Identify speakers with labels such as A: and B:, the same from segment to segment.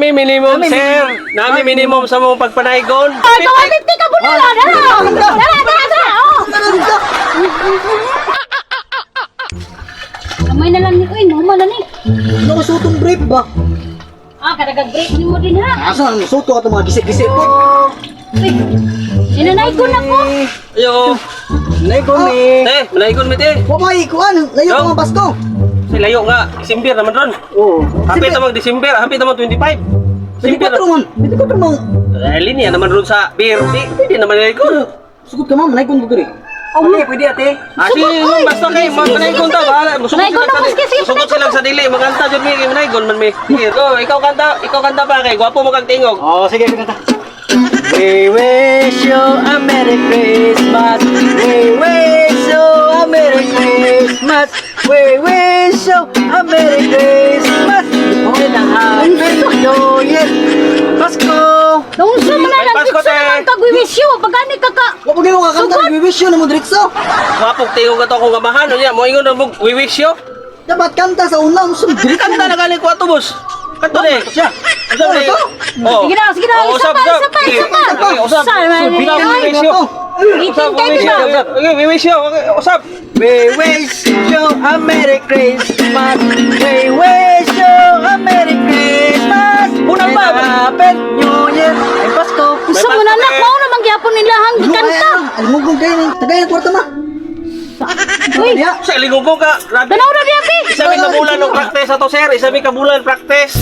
A: Nami minimum, sir. Nami minimum sa mong pagpanaygon.
B: Ay, 150 ka po na. Dala. Kamay na lang ni. Uy, normal na ni.
C: Ano sutong brief ba?
B: Kadagag-break ni mo din ha.
C: Asa ang suto ato mga gisik-gisik ko?
B: Uy, sinanay ko na ko.
A: Ayo.
C: Naikon ni.
A: Manaygon mi te.
C: Wabay kuan, layo
A: Yo.
C: ko ang Pasko.
A: Si layo nga, December naman ron.
C: Oo.
A: Hapit naman December, hapit naman 25. December.
C: 24 man. 24 man.
A: Linya naman ron sa beer. Hindi naman manaygon.
C: Sugot ka ma'am, naikon ko diri.
A: Okay, pwede ate. Basta kay manaygon ta, bahala.
B: Manaygon na, sige,
A: Sugot silang sa dili, maganta jud mi manaygon man mi. Sige, go, ikaw kanta pa kay gwapo mo kag tingog.
C: Oh, sige kanta. We wish you a Merry Christmas. We wish you a Merry Christmas. We wish you a Merry Christmas. And a Happy New Year. Pasko.
B: Nung sa mga
A: May
B: lang,
A: Pasko,
B: sa
A: te.
B: naman kag-wish you. Pagani ka ka.
C: Wa pag ka kanta, we wish you na mo direkso.
A: Gwapong tingog ato akong amahan unya, mo ingon mo we wish you.
C: Dapat kanta sa una, mo direkso.
A: Kanta na galing ko ato boss. Kanto ni.
C: Siya.
A: Ano ni? Oh.
B: Sige na, isa pa.
A: Okay, usap.
B: Sa man ni.
A: Usap, we wish you.
B: Meeting time na.
A: Okay, we wish you. Okay, usap.
C: We wish you a Merry Christmas. We wish you a Merry Christmas.
A: Unang ba?
C: And a Happy New Year. Ay Pasko.
B: Gusto mo na anak mo na mangyapon nila hang kanta.
C: Alimugong kayo ni. Tagay na kwarta ma.
B: Uy,
C: Diya.
A: Sa linggo ka. Grabe.
B: tanaw na diya, Pi.
A: Isa mi kabulan ng practice ato sir. Isa mi kabulan practice.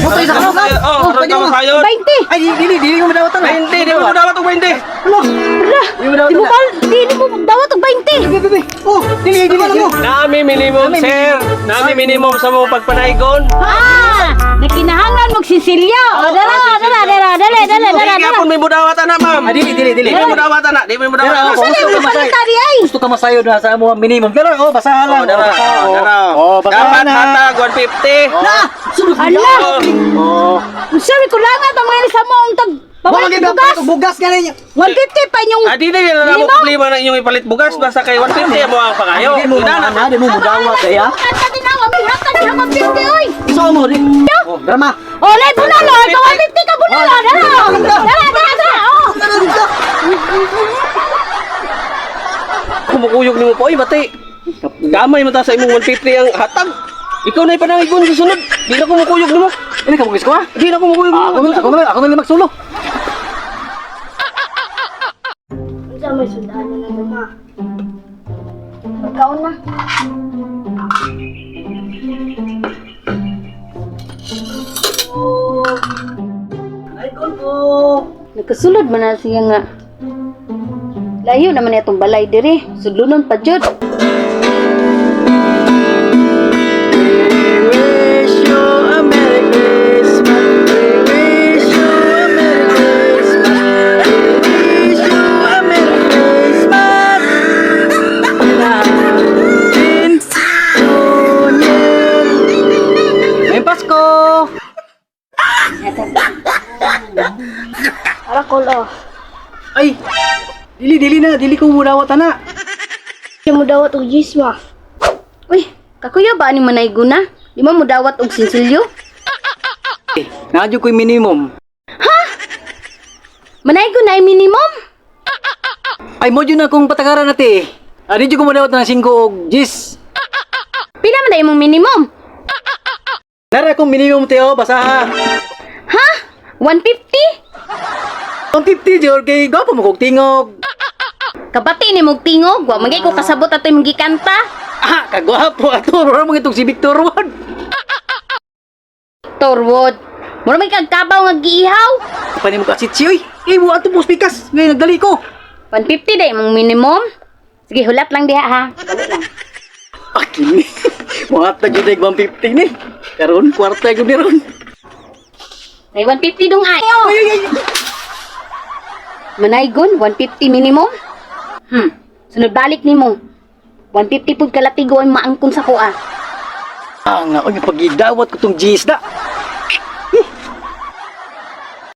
C: Puto isa ka ka.
A: Oh, harap ka masayon.
B: 20.
C: Ay, dili ko madawatan na.
A: 20, di mo dapat og 20.
C: Ano?
B: Wala.
C: Di mo dawatan
B: Di mo
C: na.
B: ba, di mo dawat og 20.
C: Bebe. Oh, dili mo.
A: Nami minimum sir. Nami minimum sa mong pagpanaygon.
B: Nakinahangan magsisilya. Dala.
A: Hindi ka pun may budawatan na ma'am.
C: Dili.
A: Di mo budawatan na. Di mo budawatan na.
B: Saan yung kapalita di ay?
C: Gusto ka masayod na sa mo minimum. Pero basahan lang.
A: Dapat hatag 150.
C: Na, sunod
B: Ala.
C: Oh.
B: Sabi ko lang at ang mga sa mo ang tag.
C: Wala
B: Pabalik
C: gyud
B: bugas.
C: bugas ka ninyo.
B: 150 pa yung
A: Di na mo problema na inyong ipalit bugas. Basta kay 150 mo ang pangayo.
C: Di mo na, di mo mudawat kaya.
B: kanta din ako. May hakan din ako 50 oy.
C: So mo rin. Oh, drama.
B: Olay bunalo. Ikaw 150 ka bunalo. Dala. Oh.
A: Kumukuyog ni mo po. Ay, bati. Gamay mo ta sa imong 150 ang hatag. Ikaw na ipanangigon sa sunod. Di na kumukuyog ni mo.
C: Ini ka bugis ko ha?
A: Di na kumukuyog ni mo.
C: Ako na magsulo.
B: Sa may sundan na naman. Magkaon na.
C: Ay, ko.
B: Nagkasulod man na siya nga. Layo naman itong balay diri. Sudlunon pa jud.
C: Wish you a Merry Christmas. Wish you a Merry Christmas. Wish you a Merry Christmas. May Pasko.
B: Para kolo.
C: Ay, dili ko mudawat na.
B: Di mo dawat og gisma. Uy, kakuya ba ni manay guna? Di mo dawat og sinsilyo?
C: Nadyo ko'y minimum.
B: Manay guna ay minimum?
C: Ay, mo dyan akong patakaran nati. Di dyan ko mudawat na 5 og 10.
B: Pila man day mong minimum?
C: Nara akong minimum teo, basaha.
B: Ha? 150?
C: 150 Jor, kay gapo mo kong tingog.
B: Kabati ni mong tingog, wa magay ko kasabot ato imong gikanta.
C: Ah, kagwapo ato. Rora mo itong si Victor Ward.
B: Torwood. Mura may kagkabaw nga giihaw.
C: Pani mo kasi siyoy. Eh, mo ato po spikas. Ngayon nagdali ko.
B: 150 day mong minimum. Sige, hulat lang diha ha. Dali lang.
C: Akin ni. Mga tagyo na 150 ni. Karon, kwarta yung ni ron.
B: Ay 150 dong ay. Manaygon 150 minimum. Sunod balik nimo. 150 pud kalatigo ang maangkon sa kuha.
C: Ah, nga, oy, pagidawat ko tong G's na.